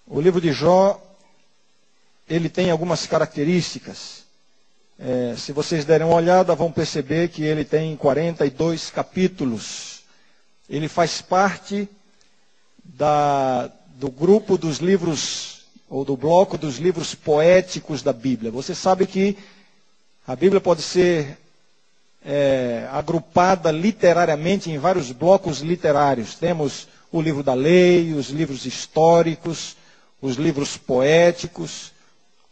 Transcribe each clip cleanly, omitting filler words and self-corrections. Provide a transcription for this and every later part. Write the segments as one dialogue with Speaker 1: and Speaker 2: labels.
Speaker 1: O livro de Jó, ele tem algumas características. Se vocês derem uma olhada, vão perceber que ele tem 42 capítulos. Ele faz parte do grupo dos livros, ou do bloco dos livros poéticos da Bíblia. Você sabe que a Bíblia pode ser agrupada literariamente em vários blocos literários. Temos o livro da lei, os livros históricos, os livros poéticos,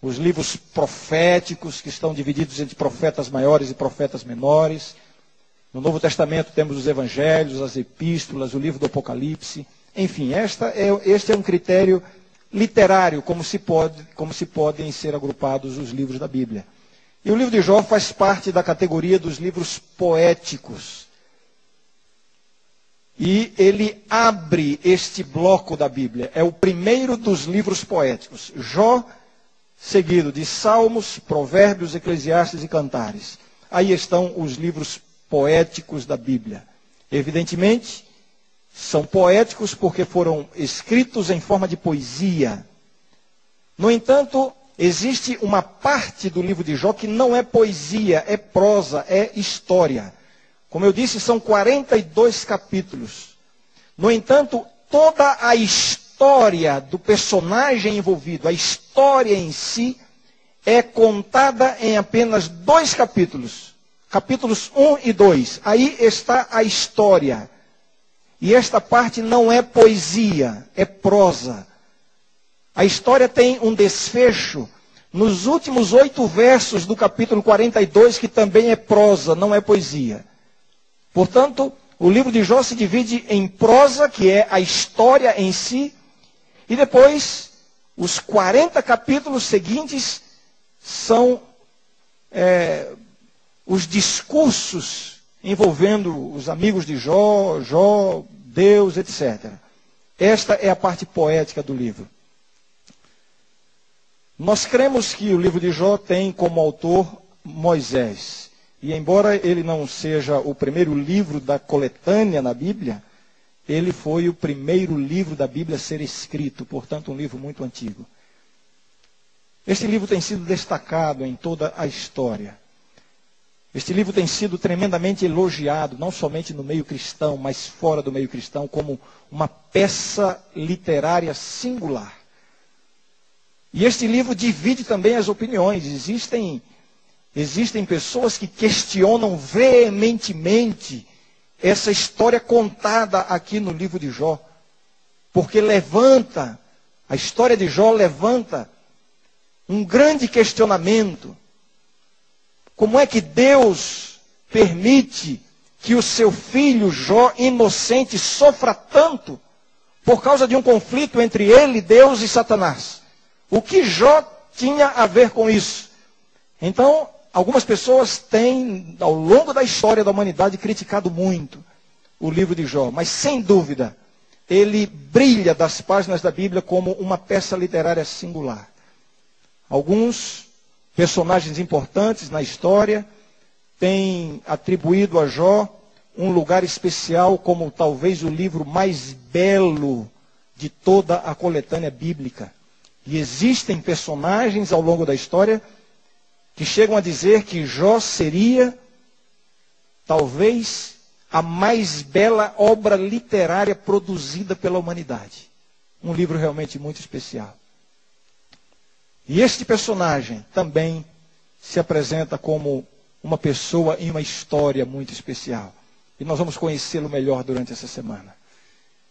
Speaker 1: os livros proféticos, que estão divididos entre profetas maiores e profetas menores. No Novo Testamento temos os evangelhos, as epístolas, o livro do Apocalipse. Enfim, este é um critério literário, como se podem ser agrupados os livros da Bíblia. E o livro de Jó faz parte da categoria dos livros poéticos. E ele abre este bloco da Bíblia. É o primeiro dos livros poéticos. Jó, seguido de Salmos, Provérbios, Eclesiastes e Cantares. Aí estão os livros poéticos da Bíblia. Evidentemente, são poéticos porque foram escritos em forma de poesia. No entanto, existe uma parte do livro de Jó que não é poesia, é prosa, é história. Como eu disse, são 42 capítulos. No entanto, toda a história do personagem envolvido, a história em si, é contada em apenas 2 capítulos. Capítulos 1 e 2. Aí está a história. E esta parte não é poesia, é prosa. A história tem um desfecho nos últimos 8 versos do capítulo 42, que também é prosa, não é poesia. Portanto, o livro de Jó se divide em prosa, que é a história em si, e depois, os 40 capítulos seguintes são os discursos envolvendo os amigos de Jó, Deus, etc. Esta é a parte poética do livro. Nós cremos que o livro de Jó tem como autor Moisés. E embora ele não seja o primeiro livro da coletânea na Bíblia, ele foi o primeiro livro da Bíblia a ser escrito, portanto um livro muito antigo. Este livro tem sido destacado em toda a história. Este livro tem sido tremendamente elogiado, não somente no meio cristão, mas fora do meio cristão, como uma peça literária singular. E este livro divide também as opiniões. Existem pessoas que questionam veementemente essa história contada aqui no livro de Jó. Porque a história de Jó levanta um grande questionamento. Como é que Deus permite que o seu filho Jó, inocente, sofra tanto por causa de um conflito entre ele, Deus e Satanás? O que Jó tinha a ver com isso? Então, algumas pessoas têm, ao longo da história da humanidade, criticado muito o livro de Jó. Mas, sem dúvida, ele brilha das páginas da Bíblia como uma peça literária singular. Alguns personagens importantes na história têm atribuído a Jó um lugar especial como talvez o livro mais belo de toda a coletânea bíblica. E existem personagens ao longo da história que chegam a dizer que Jó seria talvez a mais bela obra literária produzida pela humanidade. Um livro realmente muito especial. E este personagem também se apresenta como uma pessoa em uma história muito especial. E nós vamos conhecê-lo melhor durante essa semana.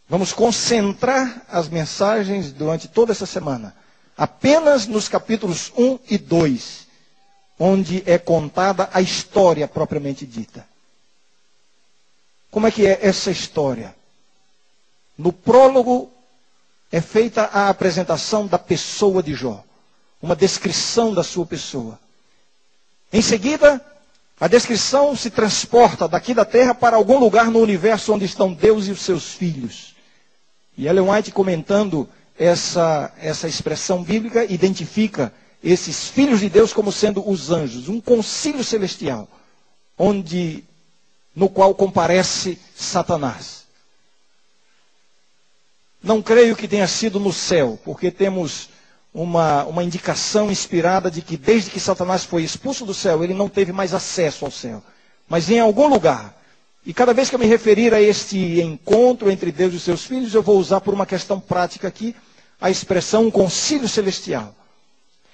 Speaker 1: Vamos concentrar as mensagens durante toda essa semana apenas nos capítulos 1 e 2, onde é contada a história propriamente dita. Como é que é essa história? No prólogo é feita a apresentação da pessoa de Jó, uma descrição da sua pessoa. Em seguida, a descrição se transporta daqui da terra para algum lugar no universo onde estão Deus e os seus filhos. E Ellen White, comentando essa expressão bíblica, identifica esses filhos de Deus como sendo os anjos, um concílio celestial, no qual comparece Satanás. Não creio que tenha sido no céu, porque temos uma indicação inspirada de que desde que Satanás foi expulso do céu, ele não teve mais acesso ao céu. Mas em algum lugar. E cada vez que eu me referir a este encontro entre Deus e seus filhos, eu vou usar por uma questão prática aqui, a expressão concílio celestial.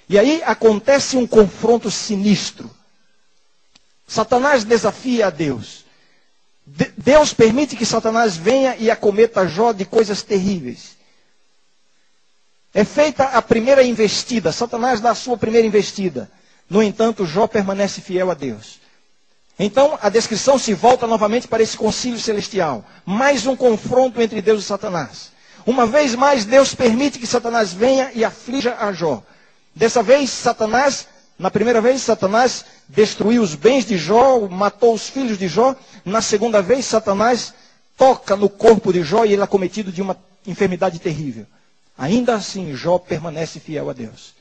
Speaker 1: E aí acontece um confronto sinistro. Satanás desafia a Deus. Deus permite que Satanás venha e acometa Jó de coisas terríveis. É feita a primeira investida. Satanás dá a sua primeira investida. No entanto, Jó permanece fiel a Deus. Então, a descrição se volta novamente para esse concílio celestial. Mais um confronto entre Deus e Satanás. Uma vez mais, Deus permite que Satanás venha e aflija a Jó. Dessa vez, na primeira vez, Satanás destruiu os bens de Jó, matou os filhos de Jó. Na segunda vez, Satanás toca no corpo de Jó e ele é acometido de uma enfermidade terrível. Ainda assim, Jó permanece fiel a Deus.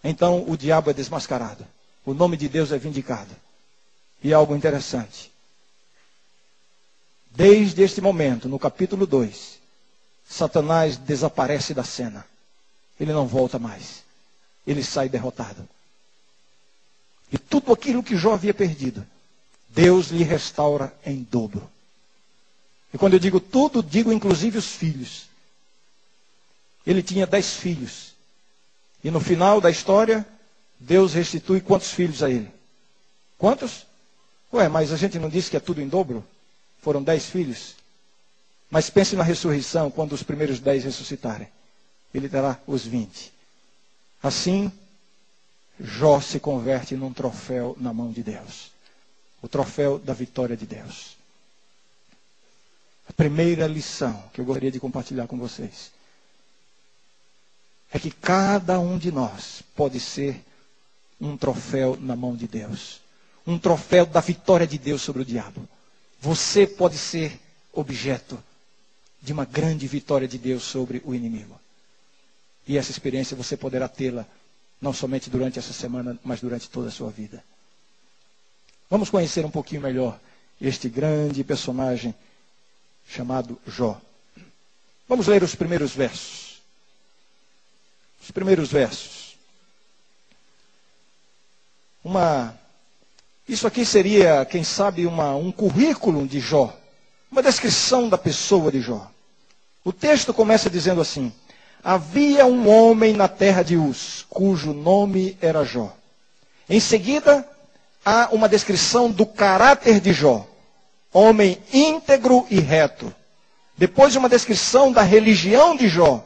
Speaker 1: Então, o diabo é desmascarado. O nome de Deus é vindicado. E algo interessante. Desde este momento, no capítulo 2, Satanás desaparece da cena. Ele não volta mais. Ele sai derrotado. E tudo aquilo que Jó havia perdido, Deus lhe restaura em dobro. E quando eu digo tudo, digo inclusive os filhos. Ele tinha 10 filhos. E no final da história, Deus restitui quantos filhos a ele? Quantos? Ué, mas a gente não disse que é tudo em dobro? Foram 10 filhos. Mas pense na ressurreição, quando os primeiros 10 ressuscitarem. Ele terá os 20. Assim, Jó se converte num troféu na mão de Deus. O troféu da vitória de Deus. A primeira lição que eu gostaria de compartilhar com vocês é que cada um de nós pode ser um troféu na mão de Deus. Um troféu da vitória de Deus sobre o diabo. Você pode ser objeto de uma grande vitória de Deus sobre o inimigo. E essa experiência você poderá tê-la não somente durante essa semana, mas durante toda a sua vida. Vamos conhecer um pouquinho melhor este grande personagem chamado Jó. Vamos ler os primeiros versos. Os primeiros versos. Isso aqui seria, quem sabe, um currículo de Jó. Uma descrição da pessoa de Jó. O texto começa dizendo assim: havia um homem na terra de Uz, cujo nome era Jó. Em seguida, há uma descrição do caráter de Jó. Homem íntegro e reto. Depois, uma descrição da religião de Jó.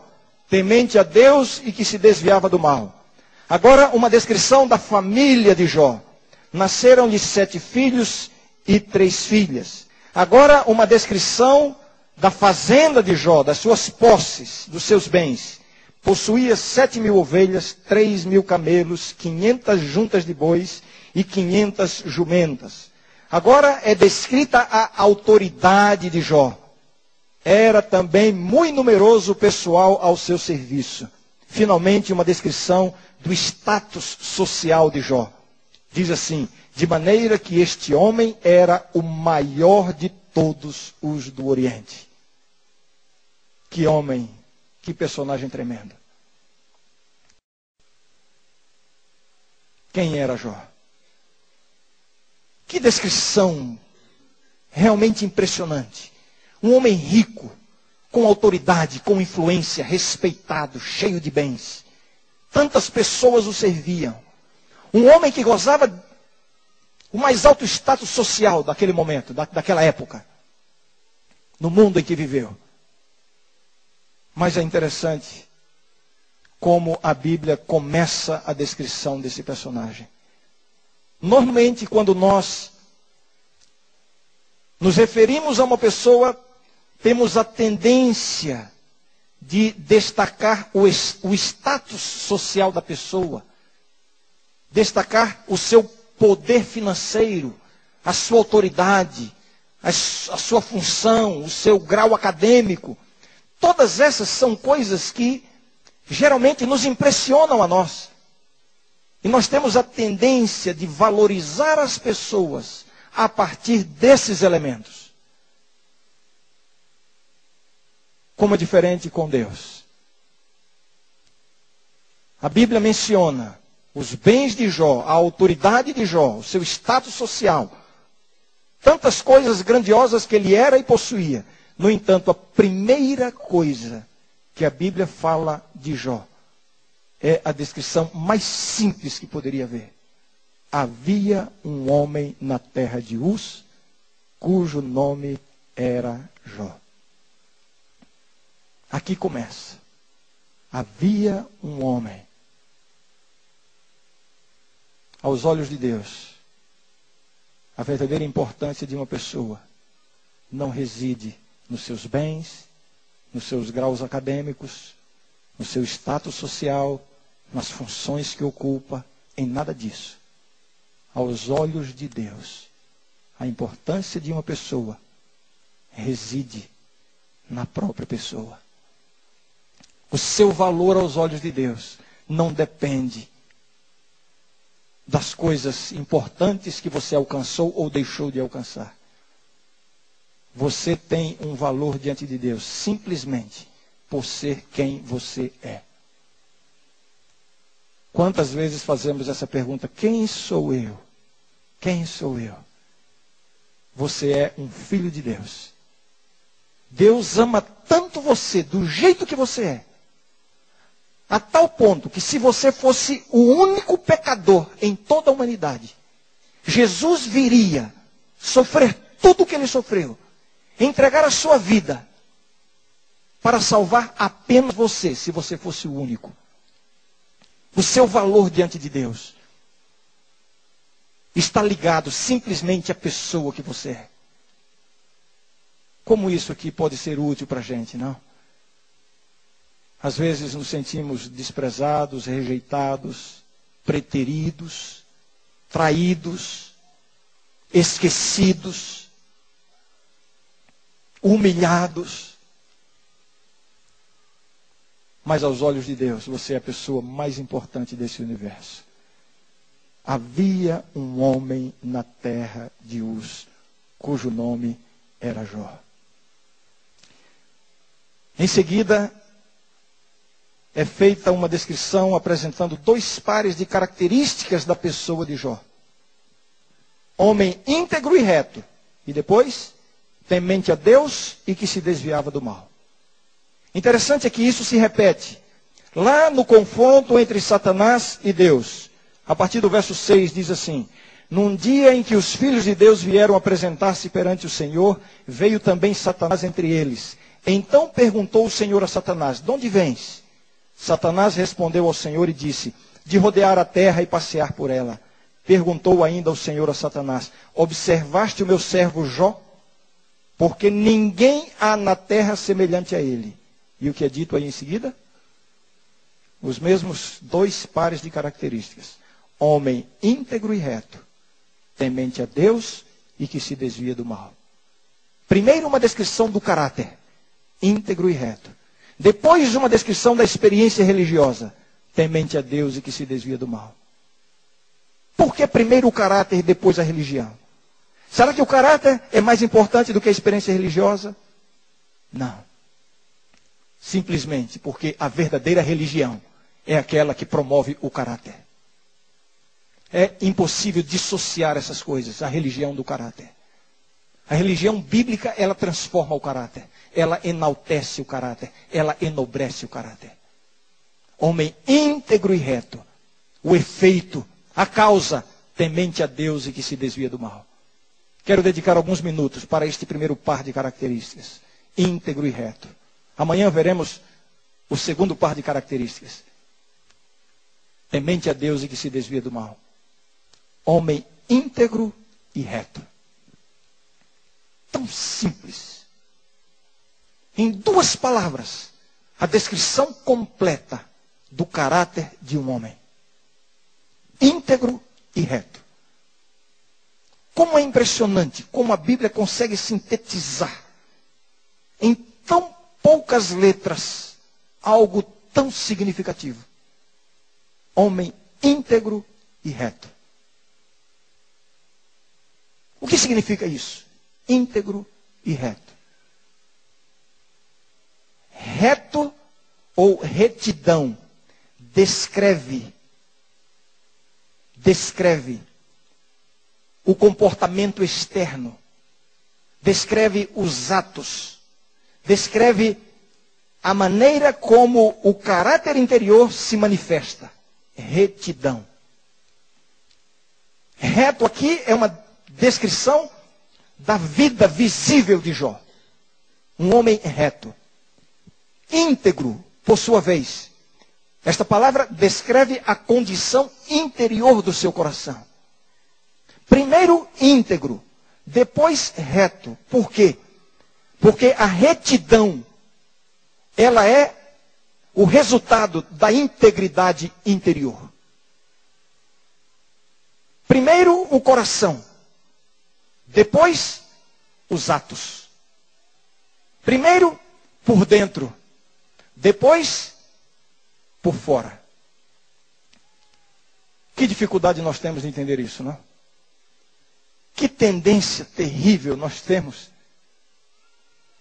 Speaker 1: Temente a Deus e que se desviava do mal. Agora, uma descrição da família de Jó. Nasceram-lhe 7 filhos e 3 filhas. Agora, uma descrição da fazenda de Jó, das suas posses, dos seus bens. Possuía 7.000 ovelhas, 3.000 camelos, 500 juntas de bois e 500 jumentas. Agora é descrita a autoridade de Jó. Era também muito numeroso o pessoal ao seu serviço. Finalmente, uma descrição do status social de Jó. Diz assim: de maneira que este homem era o maior de todos os do Oriente. Que homem, que personagem tremendo. Quem era Jó? Que descrição realmente impressionante. Um homem rico, com autoridade, com influência, respeitado, cheio de bens. Tantas pessoas o serviam. Um homem que gozava o mais alto status social daquele momento, daquela época. No mundo em que viveu. Mas é interessante como a Bíblia começa a descrição desse personagem. Normalmente, quando nós nos referimos a uma pessoa, temos a tendência de destacar o status social da pessoa, destacar o seu poder financeiro, a sua autoridade, a sua função, o seu grau acadêmico. Todas essas são coisas que geralmente nos impressionam a nós. E nós temos a tendência de valorizar as pessoas a partir desses elementos. como é diferente com Deus. A Bíblia menciona os bens de Jó, a autoridade de Jó, o seu status social, tantas coisas grandiosas que ele era e possuía. No entanto, a primeira coisa que a Bíblia fala de Jó é a descrição mais simples que poderia haver. Havia um homem na terra de Uz, cujo nome era Jó. Aqui começa. Havia um homem. Aos olhos de Deus, a verdadeira importância de uma pessoa não reside nos seus bens, nos seus graus acadêmicos, no seu status social, nas funções que ocupa, em nada disso. Aos olhos de Deus, a importância de uma pessoa reside na própria pessoa. O seu valor aos olhos de Deus não depende das coisas importantes que você alcançou ou deixou de alcançar. Você tem um valor diante de Deus simplesmente por ser quem você é. Quantas vezes fazemos essa pergunta? Quem sou eu? Quem sou eu? Você é um filho de Deus. Deus ama tanto você, do jeito que você é, a tal ponto que se você fosse o único pecador em toda a humanidade, Jesus viria sofrer tudo o que ele sofreu, entregar a sua vida para salvar apenas você, se você fosse o único. O seu valor diante de Deus está ligado simplesmente à pessoa que você é. Como isso aqui pode ser útil para a gente, não? Às vezes nos sentimos desprezados, rejeitados, preteridos, traídos, esquecidos, humilhados. Mas aos olhos de Deus, você é a pessoa mais importante desse universo. Havia um homem na terra de Uz, cujo nome era Jó. Em seguida, é feita uma descrição apresentando dois pares de características da pessoa de Jó. Homem íntegro e reto. E depois, temente a Deus e que se desviava do mal. Interessante é que isso se repete lá no confronto entre Satanás e Deus. A partir do verso 6 diz assim: num dia em que os filhos de Deus vieram apresentar-se perante o Senhor, veio também Satanás entre eles. Então perguntou o Senhor a Satanás: de onde vens? Satanás respondeu ao Senhor e disse: de rodear a terra e passear por ela. Perguntou ainda o Senhor a Satanás: observaste o meu servo Jó? Porque ninguém há na terra semelhante a ele. E o que é dito aí em seguida? Os mesmos dois pares de características. Homem íntegro e reto, temente a Deus e que se desvia do mal. Primeiro uma descrição do caráter, íntegro e reto. Depois uma descrição da experiência religiosa, temente a Deus e que se desvia do mal. Por que primeiro o caráter e depois a religião? Será que o caráter é mais importante do que a experiência religiosa? Não. Simplesmente porque a verdadeira religião é aquela que promove o caráter. É impossível dissociar essas coisas, a religião do caráter. A religião bíblica, ela transforma o caráter. Ela enaltece o caráter. Ela enobrece o caráter. Homem íntegro e reto. O efeito, a causa, temente a Deus e que se desvia do mal. Quero dedicar alguns minutos para este primeiro par de características. Íntegro e reto. Amanhã veremos o segundo par de características. Temente a Deus e que se desvia do mal. Homem íntegro e reto. Tão simples. Em duas palavras, a descrição completa do caráter de um homem. Íntegro e reto. Como é impressionante como a Bíblia consegue sintetizar em tão poucas letras algo tão significativo. Homem íntegro e reto. O que significa isso? Íntegro e reto. reto ou retidão descreve o comportamento externo, descreve os atos, descreve a maneira como o caráter interior se manifesta. Retidão. Reto aqui é uma descrição da vida visível de Jó. Um homem reto. Íntegro, por sua vez. Esta palavra descreve a condição interior do seu coração. Primeiro íntegro, depois reto. Por quê? Porque a retidão, ela é o resultado da integridade interior. Primeiro o coração, depois os atos. Primeiro por dentro, depois por fora. Que dificuldade nós temos de entender isso, não? Que tendência terrível nós temos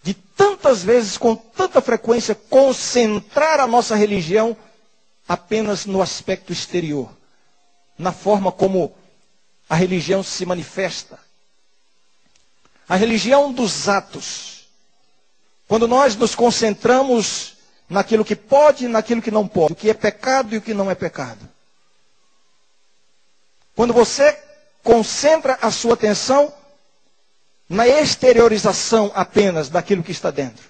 Speaker 1: de tantas vezes, com tanta frequência, concentrar a nossa religião apenas no aspecto exterior, na forma como a religião se manifesta. A religião dos atos. Quando nós nos concentramos naquilo que pode e naquilo que não pode, o que é pecado e o que não é pecado. Quando você concentra a sua atenção na exteriorização apenas daquilo que está dentro.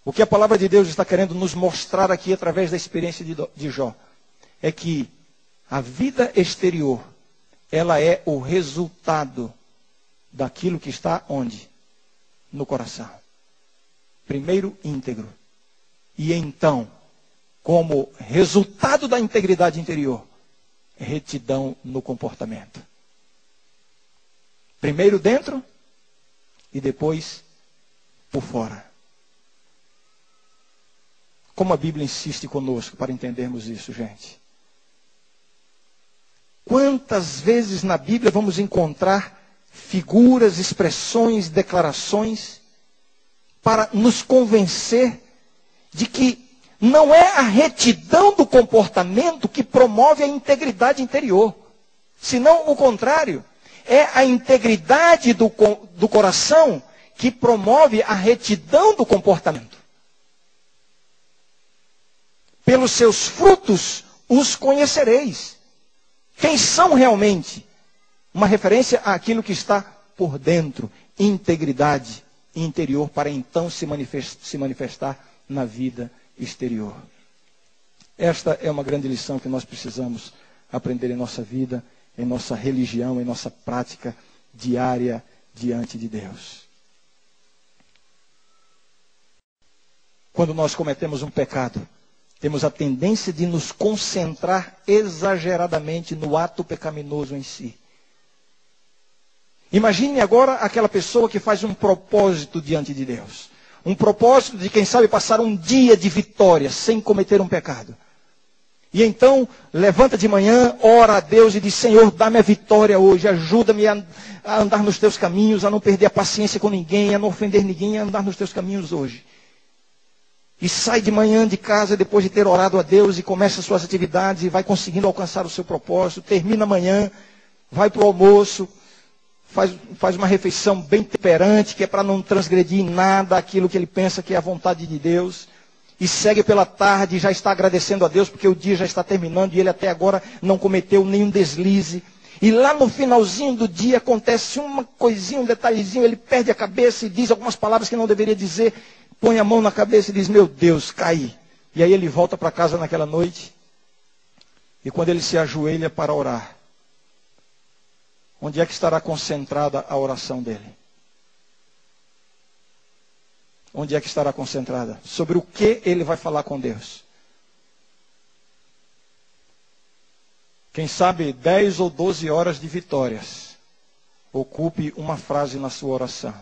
Speaker 1: O que a palavra de Deus está querendo nos mostrar aqui através da experiência de Jó é que a vida exterior, ela é o resultado daquilo que está onde? No coração. Primeiro íntegro. E então, como resultado da integridade interior, retidão no comportamento. Primeiro dentro e depois por fora. Como a Bíblia insiste conosco para entendermos isso, gente. Quantas vezes na Bíblia vamos encontrar figuras, expressões, declarações para nos convencer de que não é a retidão do comportamento que promove a integridade interior, senão o contrário. É a integridade do coração que promove a retidão do comportamento. Pelos seus frutos os conhecereis. Quem são realmente? Uma referência àquilo que está por dentro. Integridade interior para então se manifestar na vida exterior. Esta é uma grande lição que nós precisamos aprender em nossa vida, em nossa religião, em nossa prática diária diante de Deus. Quando nós cometemos um pecado, temos a tendência de nos concentrar exageradamente no ato pecaminoso em si. Imagine agora aquela pessoa que faz um propósito diante de Deus. Um propósito de, quem sabe, passar um dia de vitória sem cometer um pecado. E então, levanta de manhã, ora a Deus e diz: Senhor, dá-me a vitória hoje, ajuda-me a andar nos teus caminhos, a não perder a paciência com ninguém, a não ofender ninguém, a andar nos teus caminhos hoje. E sai de manhã de casa depois de ter orado a Deus e começa as suas atividades e vai conseguindo alcançar o seu propósito, termina amanhã, vai para o almoço, faz uma refeição bem temperante, que é para não transgredir em nada aquilo que ele pensa que é a vontade de Deus. E segue pela tarde, já está agradecendo a Deus, porque o dia já está terminando e ele até agora não cometeu nenhum deslize. E lá no finalzinho do dia acontece uma coisinha, um detalhezinho, ele perde a cabeça e diz algumas palavras que não deveria dizer, põe a mão na cabeça e diz: meu Deus, caí. E aí ele volta para casa naquela noite, e quando ele se ajoelha para orar, onde é que estará concentrada a oração dele? Onde é que estará concentrada? Sobre o que ele vai falar com Deus? Quem sabe 10 ou 12 horas de vitórias. Ocupe uma frase na sua oração.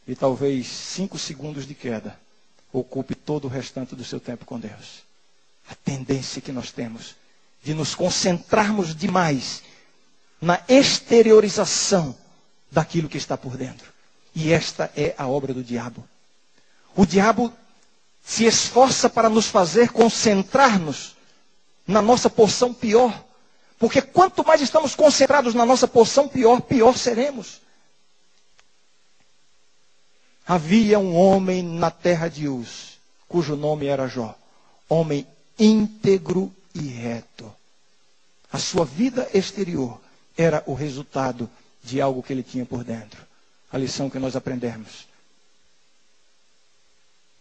Speaker 1: E talvez 5 segundos de queda. Ocupe todo o restante do seu tempo com Deus. A tendência que nós temos de nos concentrarmos demais na exteriorização daquilo que está por dentro. E esta é a obra do diabo. O diabo se esforça para nos fazer concentrar-nos na nossa porção pior. Porque quanto mais estamos concentrados na nossa porção pior, pior seremos. Havia um homem na terra de Uz, cujo nome era Jó. Homem íntegro e reto. A sua vida exterior era o resultado de algo que ele tinha por dentro. A lição que nós aprendemos.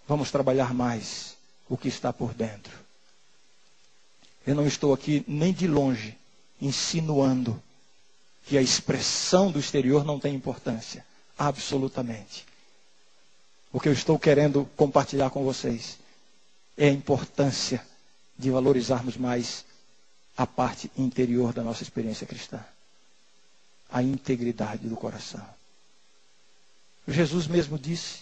Speaker 1: Vamos trabalhar mais o que está por dentro. Eu não estou aqui nem de longe insinuando que a expressão do exterior não tem importância. Absolutamente. O que eu estou querendo compartilhar com vocês é a importância de valorizarmos mais a parte interior da nossa experiência cristã. A integridade do coração. Jesus mesmo disse,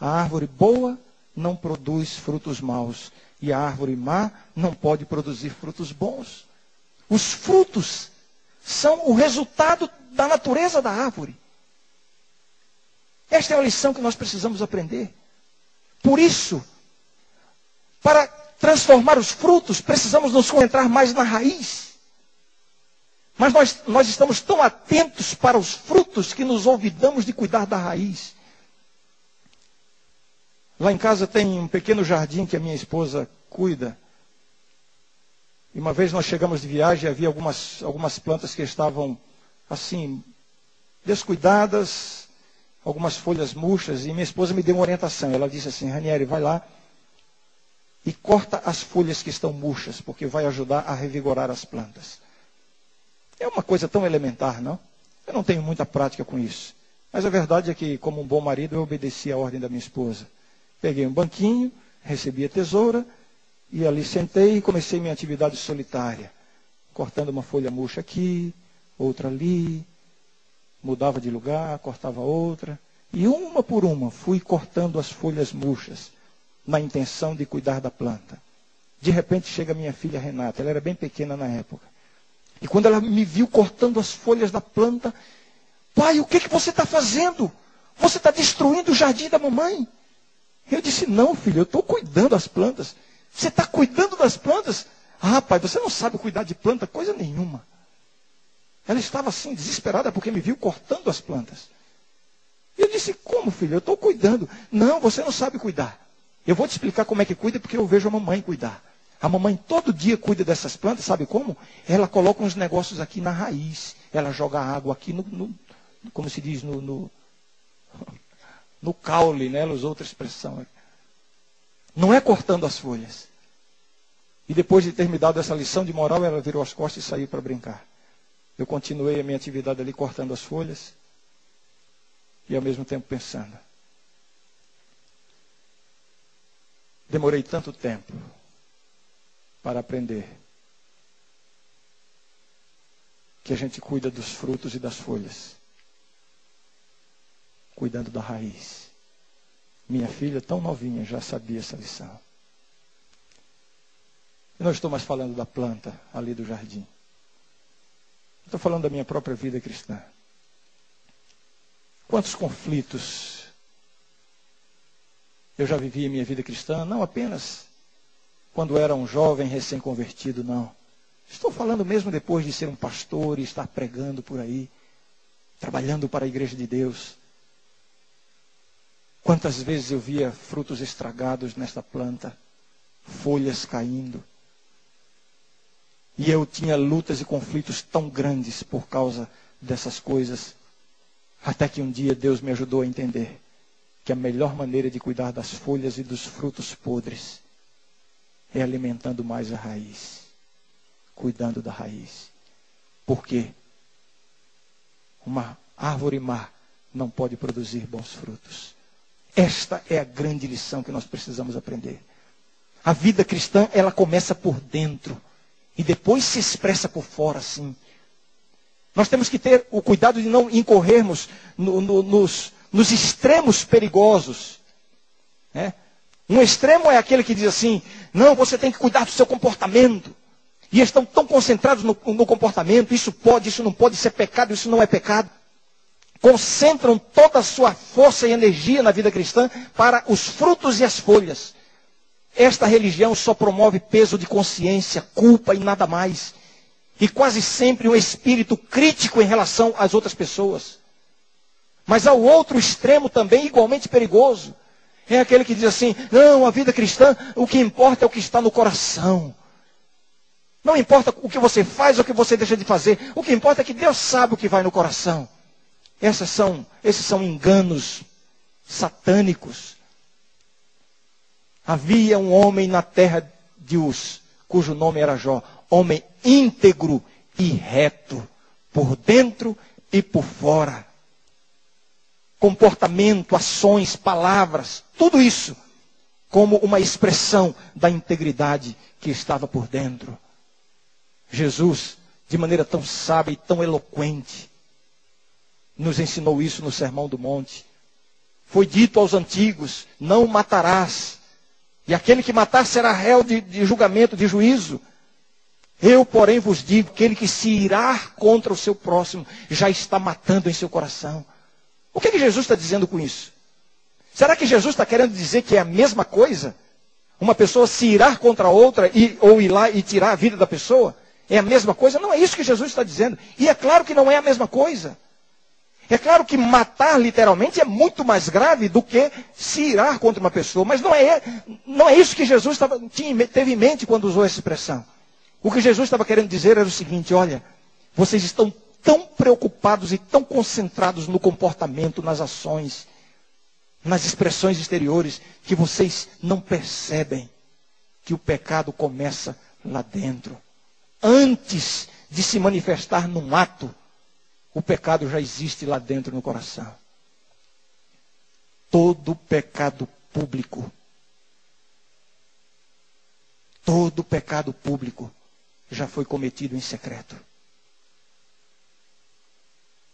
Speaker 1: a árvore boa não produz frutos maus, e a árvore má não pode produzir frutos bons. Os frutos são o resultado da natureza da árvore. Esta é a lição que nós precisamos aprender. Por isso, para transformar os frutos, precisamos nos concentrar mais na raiz. Mas nós estamos tão atentos para os frutos que nos olvidamos de cuidar da raiz. Lá em casa tem um pequeno jardim que a minha esposa cuida. E uma vez nós chegamos de viagem e havia algumas plantas que estavam assim, descuidadas, algumas folhas murchas, e minha esposa me deu uma orientação. Ela disse assim, Ranieri, vai lá e corta as folhas que estão murchas, porque vai ajudar a revigorar as plantas. É uma coisa tão elementar, não? Eu não tenho muita prática com isso. Mas a verdade é que, como um bom marido, eu obedeci a ordem da minha esposa. Peguei um banquinho, recebi a tesoura, e ali sentei e comecei minha atividade solitária. Cortando uma folha murcha aqui, outra ali, mudava de lugar, cortava outra. E uma por uma fui cortando as folhas murchas, na intenção de cuidar da planta. De repente chega minha filha Renata, ela era bem pequena na época. E quando ela me viu cortando as folhas da planta, pai, o que você está fazendo? Você está destruindo o jardim da mamãe. Eu disse, não filho, eu estou cuidando das plantas. Você está cuidando das plantas? Ah, pai, você não sabe cuidar de planta, coisa nenhuma. Ela estava assim, desesperada, porque me viu cortando as plantas. E eu disse, como filho? Eu estou cuidando. Não, você não sabe cuidar. Eu vou te explicar como é que cuida, porque eu vejo a mamãe cuidar. A mamãe todo dia cuida dessas plantas, sabe como? Ela coloca uns negócios aqui na raiz. Ela joga água aqui como se diz, no caule, né? Ela usou outra expressão. Não é cortando as folhas. E depois de ter me dado essa lição de moral, ela virou as costas e saiu para brincar. Eu continuei a minha atividade ali cortando as folhas. E ao mesmo tempo pensando. Demorei tanto tempo para aprender que a gente cuida dos frutos e das folhas, cuidando da raiz. Minha filha, tão novinha, já sabia essa lição. Eu não estou mais falando da planta ali do jardim. Estou falando da minha própria vida cristã. Quantos conflitos eu já vivi em minha vida cristã, não apenas quando era um jovem recém-convertido, não. Estou falando mesmo depois de ser um pastor e estar pregando por aí, trabalhando para a igreja de Deus. Quantas vezes eu via frutos estragados nesta planta, folhas caindo. E eu tinha lutas e conflitos tão grandes por causa dessas coisas, até que um dia Deus me ajudou a entender que a melhor maneira de cuidar das folhas e dos frutos podres é alimentando mais a raiz, cuidando da raiz. Por quê? Uma árvore má não pode produzir bons frutos. Esta é a grande lição que nós precisamos aprender. A vida cristã, ela começa por dentro e depois se expressa por fora, assim. Nós temos que ter o cuidado de não incorrermos nos extremos perigosos. Né? Um extremo é aquele que diz assim, não, você tem que cuidar do seu comportamento. E estão tão concentrados no comportamento, isso pode, isso não pode, isso é pecado, isso não é pecado. Concentram toda a sua força e energia na vida cristã para os frutos e as folhas. Esta religião só promove peso de consciência, culpa e nada mais. E quase sempre um espírito crítico em relação às outras pessoas. Mas há o outro extremo também igualmente perigoso. É aquele que diz assim, não, a vida cristã, o que importa é o que está no coração. Não importa o que você faz ou o que você deixa de fazer. O que importa é que Deus sabe o que vai no coração. Esses são enganos satânicos. Havia um homem na terra de Uz, cujo nome era Jó. Homem íntegro e reto, por dentro e por fora. Comportamento, ações, palavras, tudo isso como uma expressão da integridade que estava por dentro. Jesus, de maneira tão sábia e tão eloquente, nos ensinou isso no Sermão do Monte. Foi dito aos antigos, não matarás. E aquele que matar será réu de julgamento, de juízo. Eu, porém, vos digo, aquele que se irar contra o seu próximo, já está matando em seu coração. O que Jesus está dizendo com isso? Será que Jesus está querendo dizer que é a mesma coisa? Uma pessoa se irar contra outra, ou ir lá e tirar a vida da pessoa? É a mesma coisa? Não é isso que Jesus está dizendo. E é claro que não é a mesma coisa. É claro que matar literalmente é muito mais grave do que se irar contra uma pessoa. Mas não é isso que Jesus teve em mente quando usou essa expressão. O que Jesus estava querendo dizer era o seguinte, olha, vocês estão tão preocupados e tão concentrados no comportamento, nas ações, nas expressões exteriores, que vocês não percebem que o pecado começa lá dentro. Antes de se manifestar num ato, o pecado já existe lá dentro no coração. Todo pecado público, já foi cometido em secreto.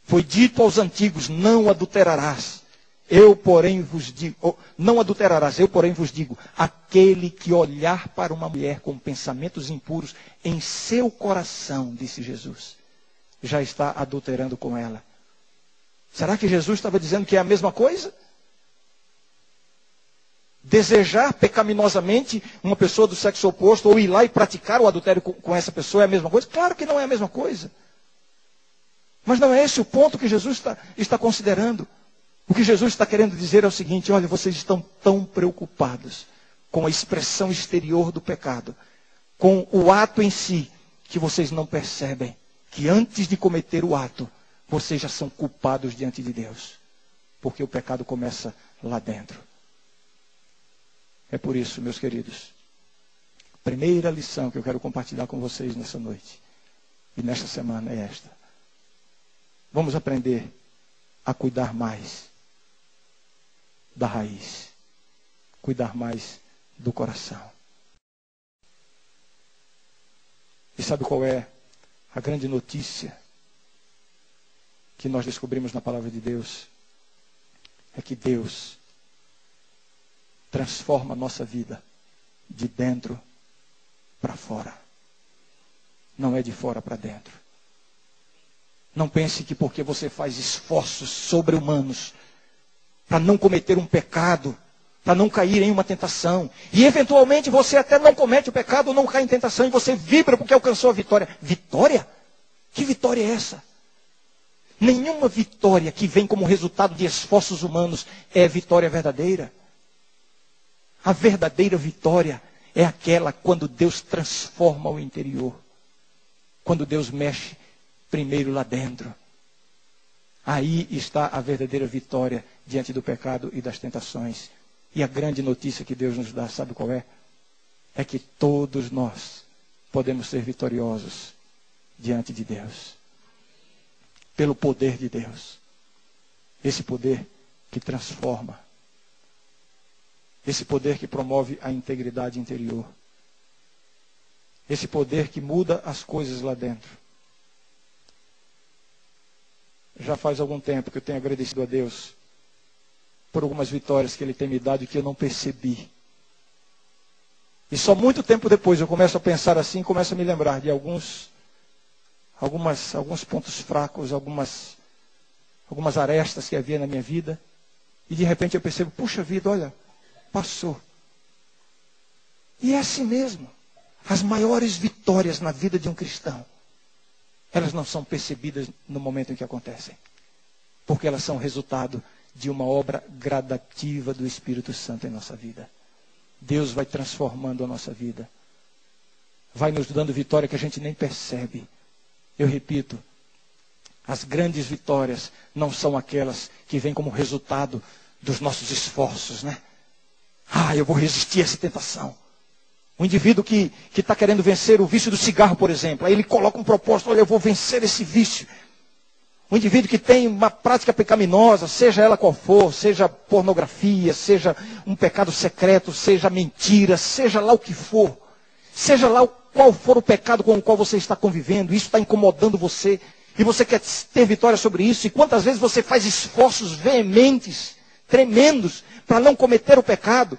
Speaker 1: Foi dito aos antigos, não adulterarás. Eu, porém, vos digo, não adulterarás, eu, porém, vos digo, aquele que olhar para uma mulher com pensamentos impuros em seu coração, disse Jesus, já está adulterando com ela. Será que Jesus estava dizendo que é a mesma coisa? Desejar pecaminosamente uma pessoa do sexo oposto, ou ir lá e praticar o adultério com essa pessoa é a mesma coisa? Claro que não é a mesma coisa. Mas não é esse o ponto que Jesus está considerando. O que Jesus está querendo dizer é o seguinte, olha, vocês estão tão preocupados com a expressão exterior do pecado, com o ato em si, que vocês não percebem que antes de cometer o ato, vocês já são culpados diante de Deus. Porque o pecado começa lá dentro. É por isso, meus queridos, a primeira lição que eu quero compartilhar com vocês nessa noite e nesta semana é esta. Vamos aprender a cuidar mais da raiz, cuidar mais do coração. E sabe qual é a grande notícia que nós descobrimos na palavra de Deus? É que Deus transforma a nossa vida de dentro para fora. Não é de fora para dentro. Não pense que porque você faz esforços sobre-humanos para não cometer um pecado, para não cair em uma tentação, e eventualmente você até não comete o pecado, não cai em tentação, e você vibra porque alcançou a vitória. Vitória? Que vitória é essa? Nenhuma vitória que vem como resultado de esforços humanos é vitória verdadeira. A verdadeira vitória é aquela quando Deus transforma o interior. Quando Deus mexe primeiro lá dentro. Aí está a verdadeira vitória diante do pecado e das tentações. E a grande notícia que Deus nos dá, sabe qual é? É que todos nós podemos ser vitoriosos diante de Deus. Pelo poder de Deus. Esse poder que transforma. Esse poder que promove a integridade interior. Esse poder que muda as coisas lá dentro. Já faz algum tempo que eu tenho agradecido a Deus por algumas vitórias que Ele tem me dado e que eu não percebi. E só muito tempo depois eu começo a pensar assim, começo a me lembrar de alguns pontos fracos, algumas arestas que havia na minha vida. E de repente eu percebo, puxa vida, olha, passou. E é assim mesmo. As maiores vitórias na vida de um cristão, elas não são percebidas no momento em que acontecem. Porque elas são resultado de uma obra gradativa do Espírito Santo em nossa vida. Deus vai transformando a nossa vida. Vai nos dando vitória que a gente nem percebe. Eu repito, as grandes vitórias não são aquelas que vêm como resultado dos nossos esforços, né? Eu vou resistir a essa tentação. O indivíduo que está querendo vencer o vício do cigarro, por exemplo, aí ele coloca um propósito, olha, eu vou vencer esse vício. O indivíduo que tem uma prática pecaminosa, seja ela qual for, seja pornografia, seja um pecado secreto, seja mentira, seja lá o que for, seja lá qual for o pecado com o qual você está convivendo, isso está incomodando você, e você quer ter vitória sobre isso, e quantas vezes você faz esforços veementes, tremendos, para não cometer o pecado,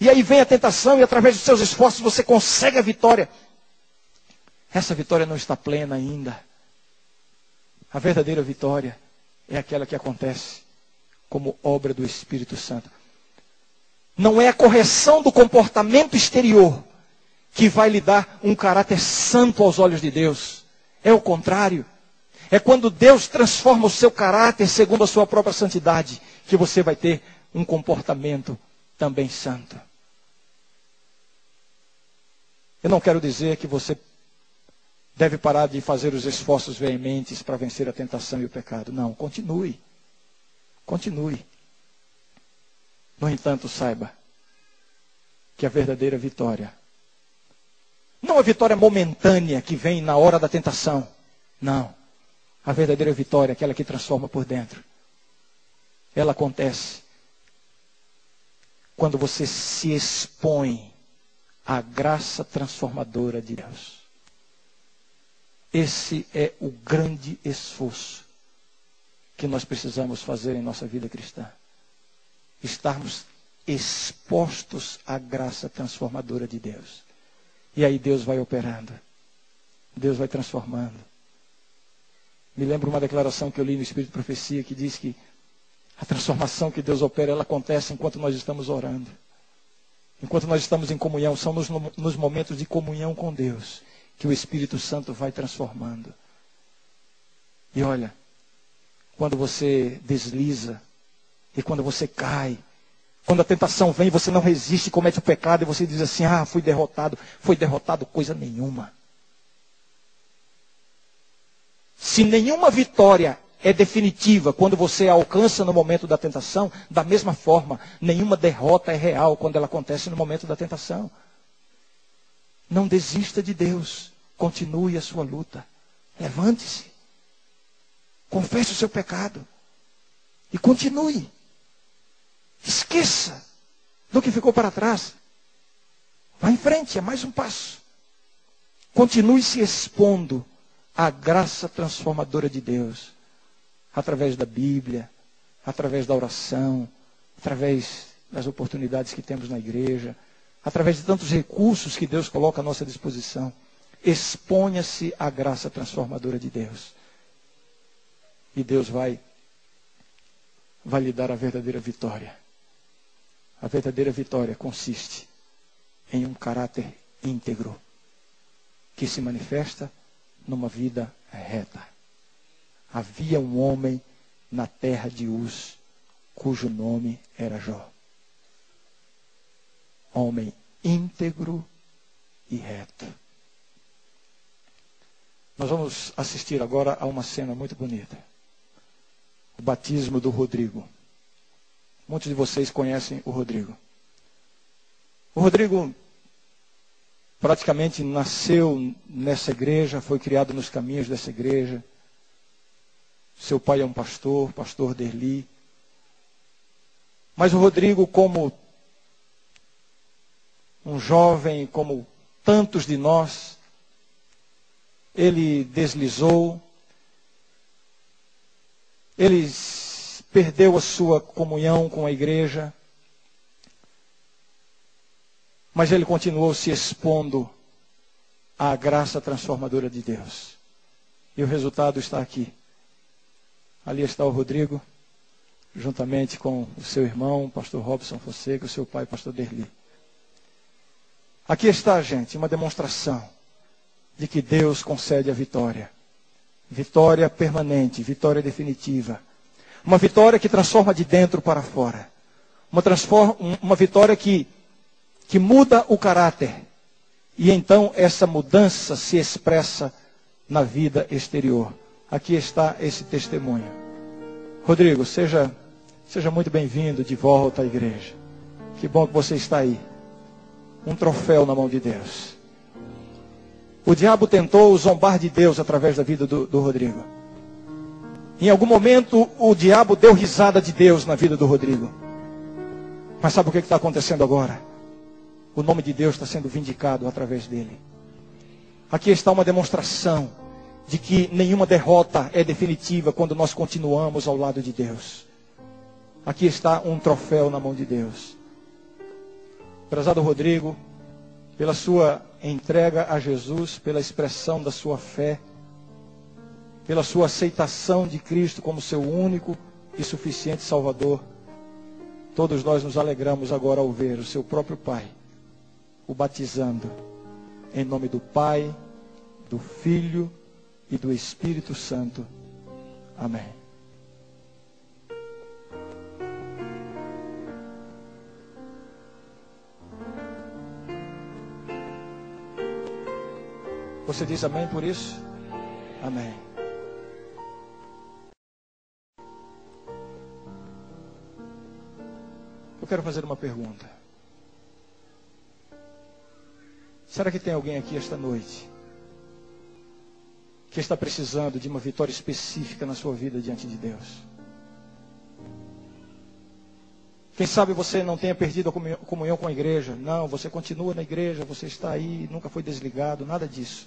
Speaker 1: e aí vem a tentação, e através dos seus esforços você consegue a vitória. Essa vitória não está plena ainda. A verdadeira vitória é aquela que acontece como obra do Espírito Santo. Não é a correção do comportamento exterior que vai lhe dar um caráter santo aos olhos de Deus. É o contrário. É quando Deus transforma o seu caráter segundo a sua própria santidade, que você vai ter um comportamento também santo. Eu não quero dizer que você deve parar de fazer os esforços veementes para vencer a tentação e o pecado. Não, continue. Continue. No entanto, saiba que a verdadeira vitória, não a vitória momentânea que vem na hora da tentação. Não. A verdadeira vitória, aquela que transforma por dentro. Ela acontece quando você se expõe à graça transformadora de Deus. Esse é o grande esforço que nós precisamos fazer em nossa vida cristã. Estarmos expostos à graça transformadora de Deus. E aí Deus vai operando. Deus vai transformando. Me lembro uma declaração que eu li no Espírito de Profecia que diz que a transformação que Deus opera, ela acontece enquanto nós estamos orando. Enquanto nós estamos em comunhão, são nos momentos de comunhão com Deus que o Espírito Santo vai transformando. E olha, quando você desliza, e quando você cai, quando a tentação vem, você não resiste, comete o pecado, e você diz assim, fui derrotado. Foi derrotado coisa nenhuma. Se nenhuma vitória é definitiva quando você a alcança no momento da tentação, da mesma forma, nenhuma derrota é real quando ela acontece no momento da tentação. Não desista de Deus. Continue a sua luta. Levante-se. Confesse o seu pecado. E continue. Esqueça do que ficou para trás. Vá em frente, é mais um passo. Continue se expondo à graça transformadora de Deus. Através da Bíblia, através da oração, através das oportunidades que temos na igreja, através de tantos recursos que Deus coloca à nossa disposição. Exponha-se à graça transformadora de Deus. E Deus vai lhe dar a verdadeira vitória. A verdadeira vitória consiste em um caráter íntegro, que se manifesta numa vida reta. Havia um homem na terra de Uz, cujo nome era Jó. Homem íntegro e reto. Nós vamos assistir agora a uma cena muito bonita. O batismo do Rodrigo. Muitos de vocês conhecem o Rodrigo. O Rodrigo praticamente nasceu nessa igreja, foi criado nos caminhos dessa igreja. Seu pai é um pastor, pastor Derli. Mas o Rodrigo, como um jovem, como tantos de nós, ele deslizou, ele perdeu a sua comunhão com a igreja, mas ele continuou se expondo à graça transformadora de Deus. E o resultado está aqui. Ali está o Rodrigo, juntamente com o seu irmão, pastor Robson Fonseca, o seu pai, pastor Derli. Aqui está, gente, uma demonstração de que Deus concede a vitória. Vitória permanente, vitória definitiva. Uma vitória que transforma de dentro para fora. Uma vitória que muda o caráter. E então essa mudança se expressa na vida exterior. Aqui está esse testemunho. Rodrigo, seja muito bem-vindo de volta à igreja. Que bom que você está aí. Um troféu na mão de Deus. O diabo tentou zombar de Deus através da vida do Rodrigo. Em algum momento o diabo deu risada de Deus na vida do Rodrigo. Mas sabe o que está acontecendo agora? O nome de Deus está sendo vindicado através dele. Aqui está uma demonstração de que nenhuma derrota é definitiva quando nós continuamos ao lado de Deus. Aqui está um troféu na mão de Deus. Prezado Rodrigo, pela sua entrega a Jesus, pela expressão da sua fé, pela sua aceitação de Cristo como seu único e suficiente Salvador, todos nós nos alegramos agora ao ver o seu próprio Pai o batizando em nome do Pai, do Filho e do Espírito Santo. Amém. Você diz amém por isso? Amém. Eu quero fazer uma pergunta. Será que tem alguém aqui esta noite que está precisando de uma vitória específica na sua vida diante de Deus? Quem sabe você não tenha perdido a comunhão com a igreja. Não, você continua na igreja, você está aí, nunca foi desligado, nada disso.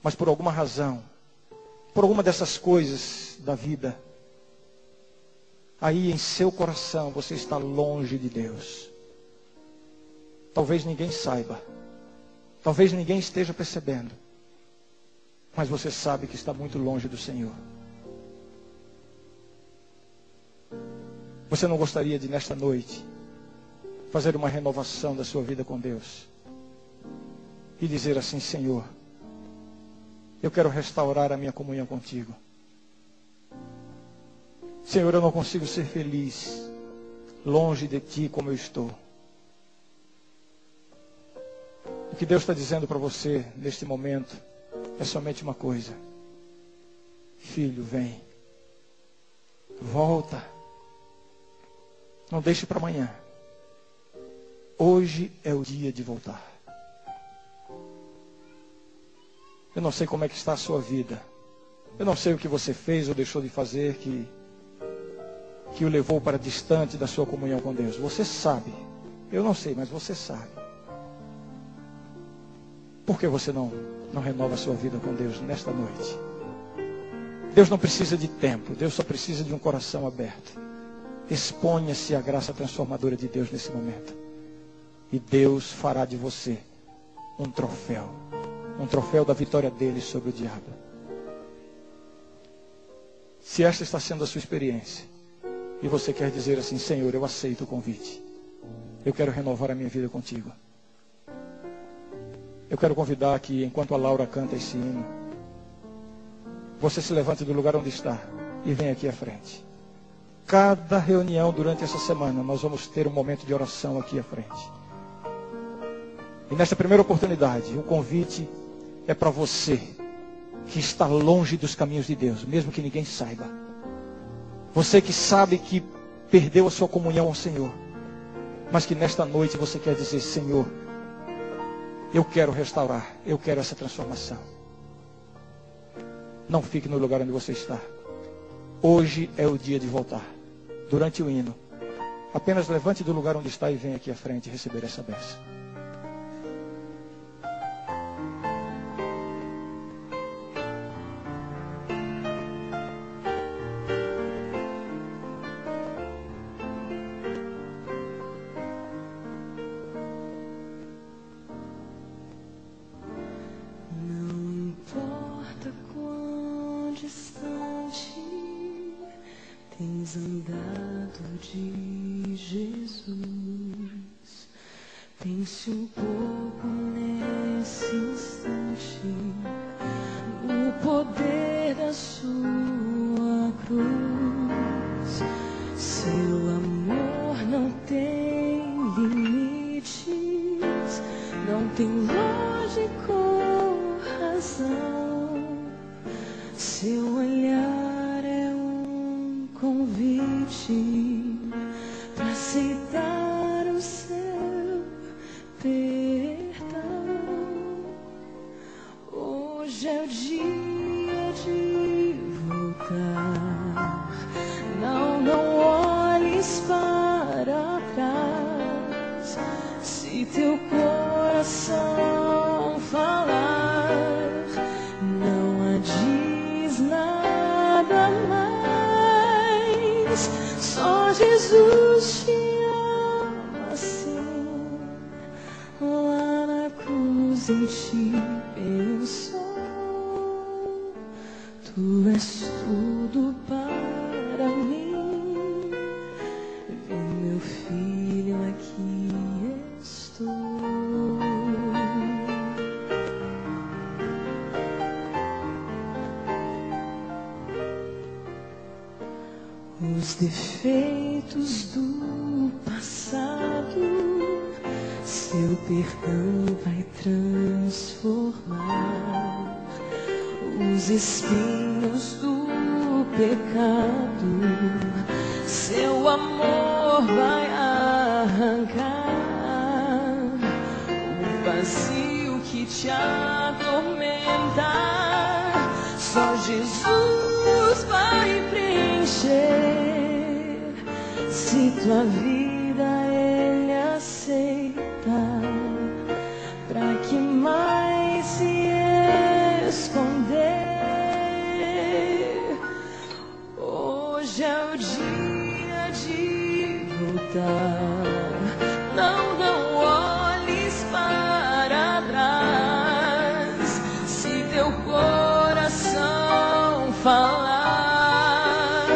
Speaker 1: Mas por alguma razão, por alguma dessas coisas da vida, aí em seu coração você está longe de Deus. Talvez ninguém saiba, talvez ninguém esteja percebendo, mas você sabe que está muito longe do Senhor. Você não gostaria de, nesta noite, fazer uma renovação da sua vida com Deus? E dizer assim: Senhor, eu quero restaurar a minha comunhão contigo. Senhor, eu não consigo ser feliz longe de ti como eu estou. O que Deus está dizendo para você neste momento é somente uma coisa: filho, vem, volta. Não deixe para amanhã. Hoje é o dia de voltar. Eu não sei como é que está a sua vida. Eu não sei o que você fez ou deixou de fazer que o levou para distante da sua comunhão com Deus. Você sabe. Eu não sei, mas você sabe. Por que você não renova a sua vida com Deus nesta noite? Deus não precisa de tempo. Deus só precisa de um coração aberto. Exponha-se à graça transformadora de Deus nesse momento. E Deus fará de você um troféu da vitória dele sobre o diabo. Se esta está sendo a sua experiência, e você quer dizer assim: Senhor, eu aceito o convite, eu quero renovar a minha vida contigo, eu quero convidar que, enquanto a Laura canta esse hino, você se levante do lugar onde está e venha aqui à frente. Cada reunião durante essa semana nós vamos ter um momento de oração aqui à frente. E nesta primeira oportunidade, o convite é para você que está longe dos caminhos de Deus, mesmo que ninguém saiba. Você que sabe que perdeu a sua comunhão ao Senhor, mas que nesta noite você quer dizer: Senhor, eu quero restaurar, eu quero essa transformação. Não fique no lugar onde você está. Hoje é o dia de voltar. Durante o hino, apenas levante do lugar onde está e venha aqui à frente receber essa bênção.
Speaker 2: Tens andado de Jesus, Pense um pouco nesse instante no poder da sua cruz. Seu amor não tem limites, não tem lógica ou razão. Seu olhar é um convite para aceitar o seu perdão. Hoje é o dia de voltar. Não olhes para trás. Se teu coração falar, não adies nada mais. Só Jesus te ama assim. Lá na cruz em ti pensou. Tu és tudo para mim. Vem, meu filho, aqui estou. Os defeitos do passado, seu perdão vai transformar. Os espinhos do pecado, seu amor vai arrancar. O vazio que te atormenta, só Jesus vai preencher. Se tua vida Ele aceita, pra que mais se esconder? Hoje é o dia de voltar. Não olhes para trás. Se teu coração falar,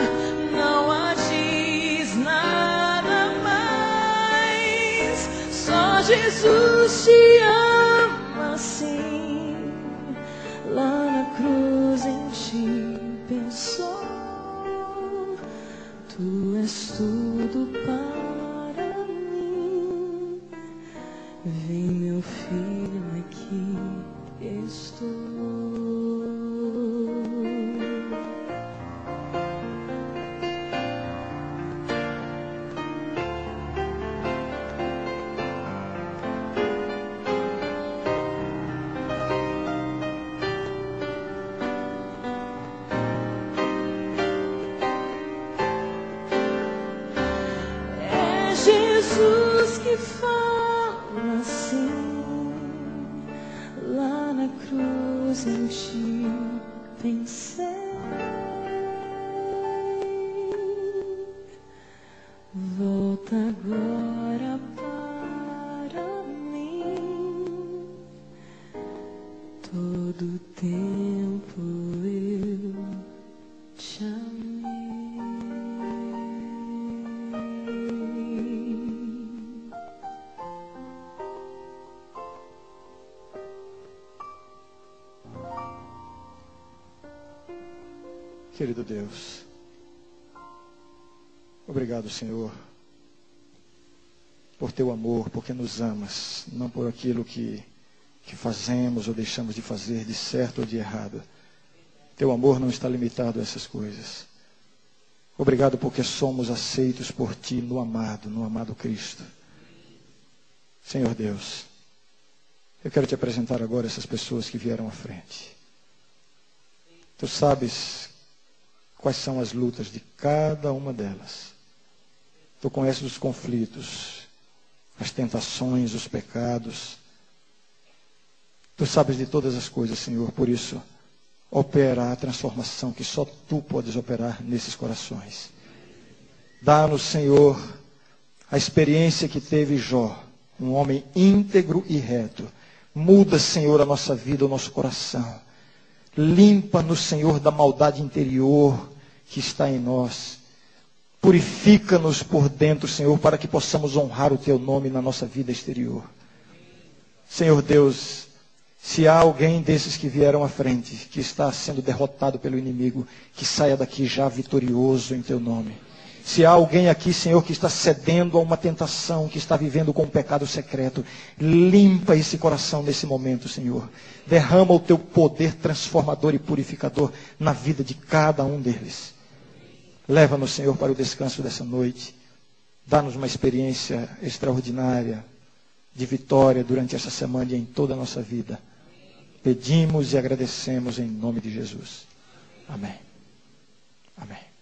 Speaker 2: não adies nada mais. Só Jesus te ama assim. Lá na cruz em ti pensou. Tu és tudo para mim. Vem, meu filho, aqui estou. Jesus que fala assim, lá na cruz em ti pensei. Volta agora para mim. Todo tempo eu te amei.
Speaker 1: Querido Deus, obrigado, Senhor, por teu amor, porque nos amas, não por aquilo que fazemos ou deixamos de fazer, de certo ou de errado. Teu amor não está limitado a essas coisas. Obrigado porque somos aceitos por ti no amado Cristo. Senhor Deus, eu quero te apresentar agora essas pessoas que vieram à frente. Tu sabes quais são as lutas de cada uma delas. Tu conheces os conflitos, as tentações, os pecados. Tu sabes de todas as coisas, Senhor. Por isso, opera a transformação que só Tu podes operar nesses corações. Dá-nos, Senhor, a experiência que teve Jó, um homem íntegro e reto. Muda, Senhor, a nossa vida, o nosso coração. Limpa-nos, Senhor, da maldade interior que está em nós. Purifica-nos por dentro, Senhor, para que possamos honrar o Teu nome na nossa vida exterior. Senhor Deus, se há alguém desses que vieram à frente, que está sendo derrotado pelo inimigo, que saia daqui já vitorioso em Teu nome. Se há alguém aqui, Senhor, que está cedendo a uma tentação, que está vivendo com um pecado secreto, limpa esse coração nesse momento, Senhor. Derrama o Teu poder transformador e purificador na vida de cada um deles. Leva-nos, Senhor, para o descanso dessa noite. Dá-nos uma experiência extraordinária de vitória durante essa semana e em toda a nossa vida. Pedimos e agradecemos em nome de Jesus. Amém. Amém.